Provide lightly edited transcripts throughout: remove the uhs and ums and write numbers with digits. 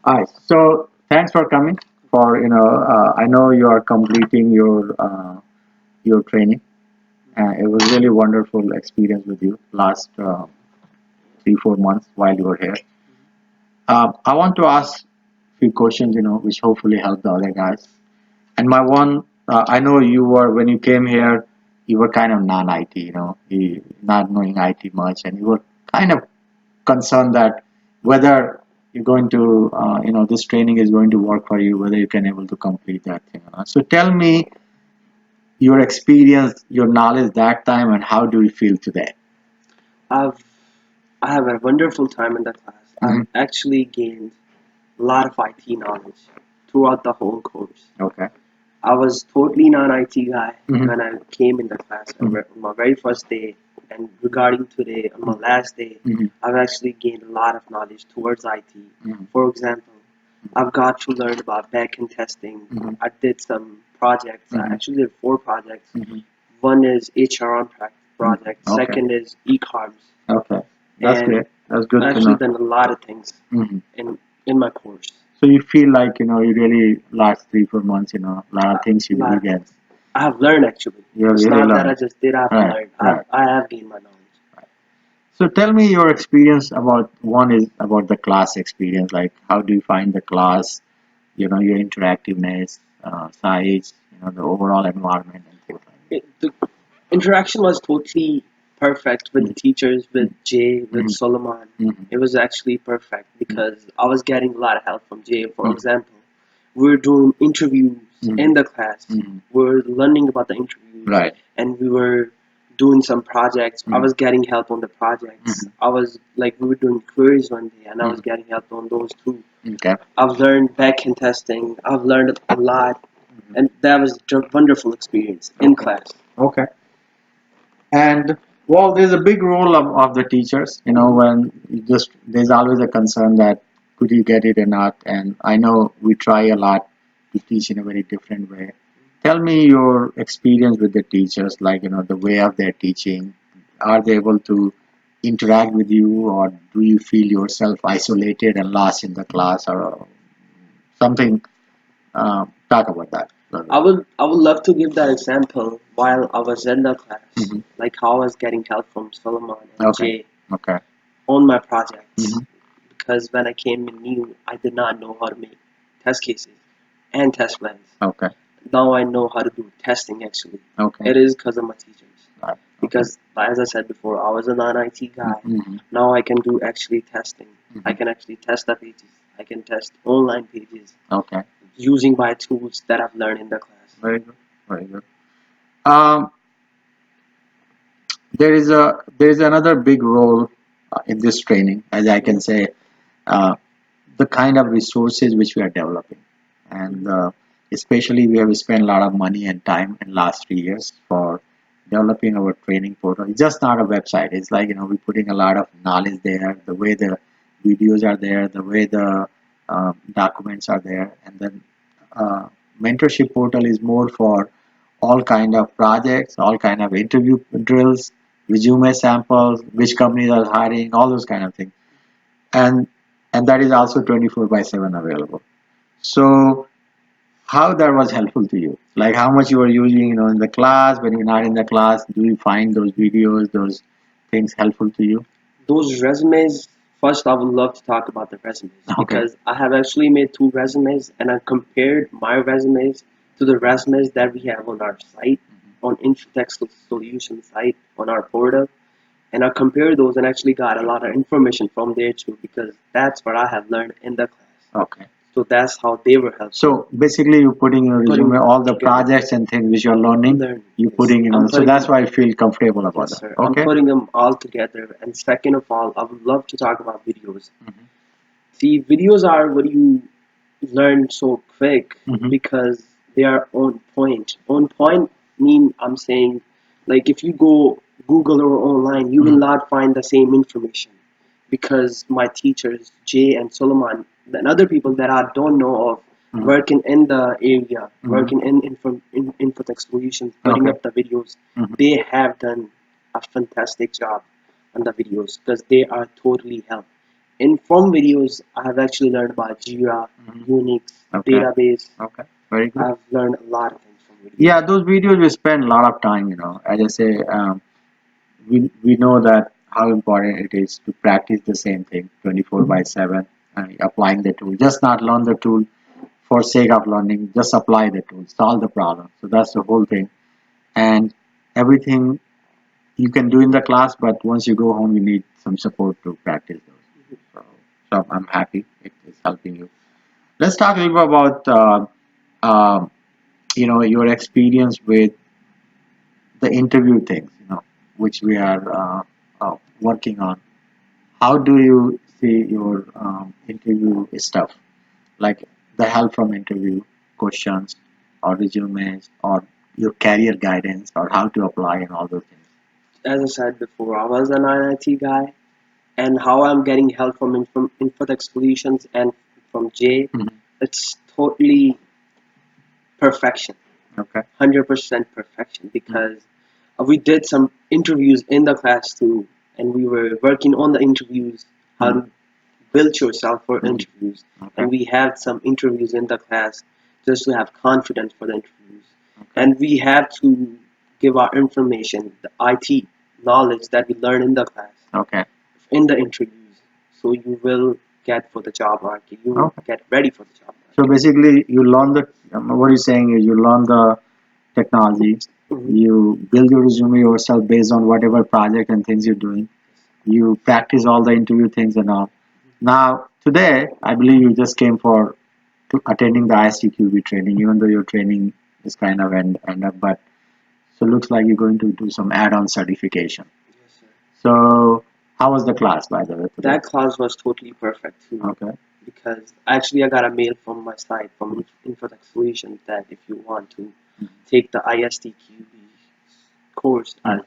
Hi. So thanks for coming. I know you are completing your training. It was really wonderful experience with you last 3 4 months while you were here. I want to ask few questions, which hopefully help the other guys. And my one, I know you were when you came here, you were kind of non-IT, not knowing IT much, and you were kind of concerned that whether you're going to, this training is going to work for you, whether you can able to complete that thing or not. So tell me your experience, your knowledge that time, and how do you feel today? I've I have a wonderful time in the class. I've Hmm. actually gained a lot of IT knowledge throughout the whole course. Okay. I was totally non-IT guy Hmm. when I came in the class on Hmm. my very first day, and regarding today on my last day, Hmm. I've actually gained a lot of knowledge towards IT. Hmm. For example, I've got to learn about backend testing. Hmm. I did some projects. I Hmm. actually did four projects. Hmm. One is HR on project. Okay. Second is e-commerce, Okay. That's and great. That's good I've to actually know. done a lot of things Hmm. in in my course. So you feel like you really last 3 4 months, a lot A of things lot you of get. things. I have learned actually. You It's really not that I learn. just did. I've Right. learned. Right. I have gained my knowledge. So tell me your experience about one is about the class experience. Like how do you find the class? Your interactiveness, size, the overall environment and things The interaction was totally perfect with the teachers, with Jay, with like that. Solomon. Mm-hmm. It was actually perfect Mm-hmm. because I was getting a lot of help from Jay. For Mm-hmm. example, we're doing interviews Mm-hmm. in the class. Mm-hmm. We're learning about the interviews, Right. and we were doing some projects. I Mm-hmm. was getting help on the projects. Mm-hmm. I was like, we were doing queries one day, and I was Mm-hmm. getting help on those too. Okay. I've learned backend testing. I've learned a lot, Mm-hmm. and that was a wonderful experience in Okay. class. Okay. And well, there's a big role of the teachers, Mhm. when you just there's always a concern that could you get it or not. And I know we try a lot to teach in a very different way. Tell me your experience with the teachers, like the way of their teaching. Are they able to interact with you, or do you feel yourself isolated and lost in the class, or something? Talk about that. I would love to give that example while I was in the class, Hmm. like how I was getting help from Solomon and Okay. Jay Okay. on my projects. Hmm. Because when I came in new, I did not know how to make test cases and test plans. Okay. Now I know how to do testing actually. Okay. It is because of my teachers. Right. Okay. Because as I said before, I was a non-IT guy. Mm-hmm. Now I can do actually testing. I Hmm. can actually test the pages. I can test online pages Okay. using my tools that I've learned in the class. Very good. Very good. Um, there is another big role in this training, as I can Mhm. say, uh, the kind of resources which we are developing, and especially we have spent a lot of money and time in last 3 years for developing our training portal. It's just not a website. It's like we're putting a lot of knowledge there. The way the videos are there, the way the documents are there, and then mentorship portal is more for all kind of projects, all kind of interview drills, resume samples, which companies are hiring, all those kind of things, and that is also 24 by 7 available. So how that was helpful to you? Like how much you were using, in the class, when you're not in the class, do you find those videos, those things helpful to you? Those resumes, first I would love to talk about the resumes Okay. because I have actually made two resumes and I compared my resumes to the resumes that we have on our site, on Infotech Solution site, on our portal. And I compared those and actually got a lot of information from there too because that's what I have learned in the class. Okay. So that's how they were helpful. So basically, you're putting in your Putting resume all the together. projects and things which you're learning. Learn. You Yes. putting, I'm so putting that's them. why I feel comfortable about Yes, that. sir. I'm Okay. putting them all together. And second of all, I would love to talk about videos. Mm-hmm. See, videos are what you learn so quick Mm-hmm. because they are on point. On point mean I'm saying like if you go Google or online, you will Mm-hmm. not find the same information because my teachers Jay and Solomon and other people that I don't know of Mm-hmm. working in the area, Mm-hmm. working in Infotech Solutions, putting Okay. up the videos, Mm-hmm. they have done a fantastic job on the videos because they are totally help. in from videos, I have actually learned about Jira, Hmm. Unix, Okay. database. Okay. Very good. I've learned a lot of things from videos. Yeah, those videos we spend a lot of time. As I say, we know that how important it is to practice the same thing 24 by 7, applying the tool. Just not learn the tool for sake of learning. Just apply the tool, solve the problem. So that's the whole thing. And everything you can do in the class, but once you go home, you need some support to practice those. So I'm happy it is helping you. Let's talk a little bit about your experience with the interview things, which we are working on. How do you see your interview stuff, like the help from interview questions or resumes or your career guidance or how to apply and all those things? As I said before, I was an IIT guy, and how I'm getting help from Infotech Solutions and from Jay, Mhm. it's totally perfection, Okay. 100% perfection, Mhm. because we did some interviews in the class too, and we were working on the interviews, how Mhm. to build yourself for Mhm. interviews, Okay. and we had some interviews in the class just to have confidence for the interviews, Okay. and we have to give our information, the IT knowledge that we learn in the class, Okay. in the interviews, so you will get for the job market, you will Okay. get ready for the job So market. basically, you learn what you're saying is you learn the technology, Mhm. you build your resume yourself based on whatever project and things you're doing. You practice all the interview things and all. Now, today, I believe you just came for to attending the ISTQB training, even though your training is kind of end up, but so looks like you're going to do some add-on certification. Yes, sir. So, how was the class, by the way, today? That class was totally perfect too, Okay. because actually I got a mail from my site Mhm. from Infotech Solutions that if you want to Mhm. take the ISTQB course, Mhm.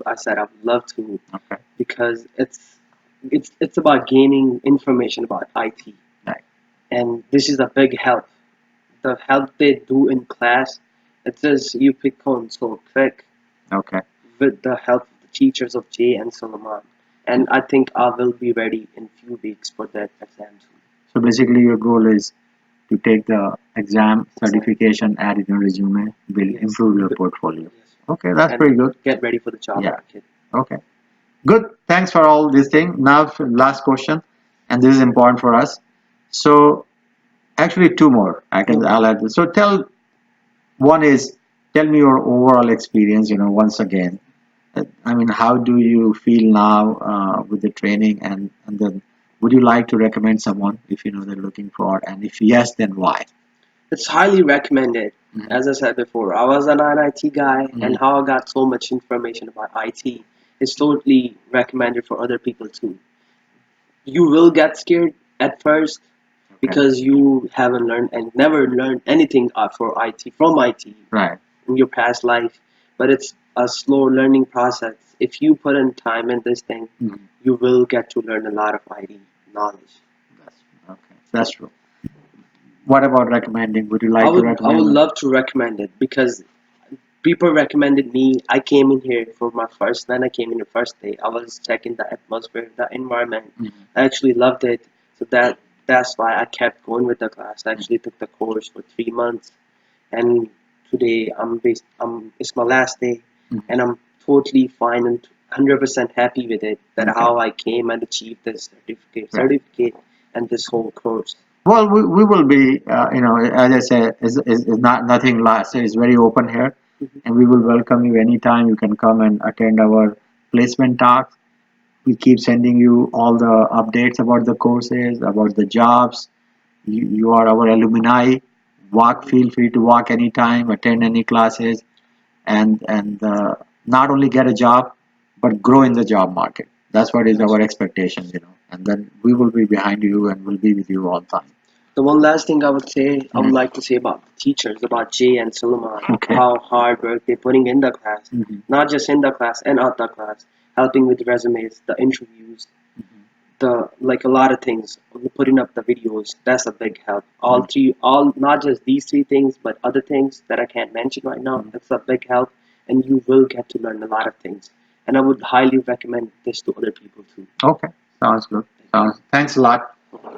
I said I would love to, Okay. because it's about gaining information about IT, Right. and this is a big help. The help they do in class, it says you pick on so quick Okay. with the help of the teachers of Jay and Solomon, and I think I will be ready in few weeks for that exam too. So basically, your goal is to take the exam Exam. certification, add in your resume, will Yes. improve your portfolio. Yes. Okay, that's And pretty good. get ready for the job Yeah. market. Okay. Good. Thanks for all this thing. Now, last question, and this is important for us. So, actually, two more. Okay. I'll add this. So, one is tell me your overall experience. Once again, I mean, how do you feel now with the training, and then would you like to recommend someone if you know they're looking for, and if yes, then why? It's highly recommended. Mhm. As I said before, I was an IT guy, and Mhm. how I got so much information about IT is totally recommended for other people too. You will get scared at first Okay. because you haven't learned and never learned anything for IT from IT Right. in your past life, but it's a slow learning process. If you put in time in this thing, Mhm. you will get to learn a lot of IT knowledge. That's okay. That's true. What about recommending? Would you I like to would I would recommend? love to recommend it because people recommended me. I came in here for my first when I came in the first day. I was checking the atmosphere, the environment. Mhm. I actually loved it. So that's why I kept going with the class. I actually took the course for 3 months, and today it's my last day, Mhm. and I'm totally fine and 100% happy with it. That Okay. how I came and achieved this Right. certificate, and this whole course. Well, we will be, as I said, is not nothing last. It's very open here, Mhm. and we will welcome you anytime. You can come and attend our placement talks. We keep sending you all the updates about the courses, about the jobs. You are our alumni. Walk, Mhm. feel free to walk anytime, attend any classes, and not only get a job, but grow in the job market. That's what is Yes. our expectation. And then we will be behind you and will be with you all the time. The one last thing I would Mhm. like to say about the teachers, about Jay and Suleiman, Okay. how hard work they're putting in the class, Mhm. not just in the class and out the class, helping with resumes, the interviews, Mhm. the like a lot of things, putting up the videos. That's a big help. All Mhm. three, all not just these three things, but other things that I can't mention right now. Mhm. That's a big help, and you will get to learn a lot of things. And I would highly recommend this to other people too. Okay, sounds good. Thanks a lot.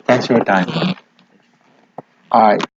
Thanks for your time. All right.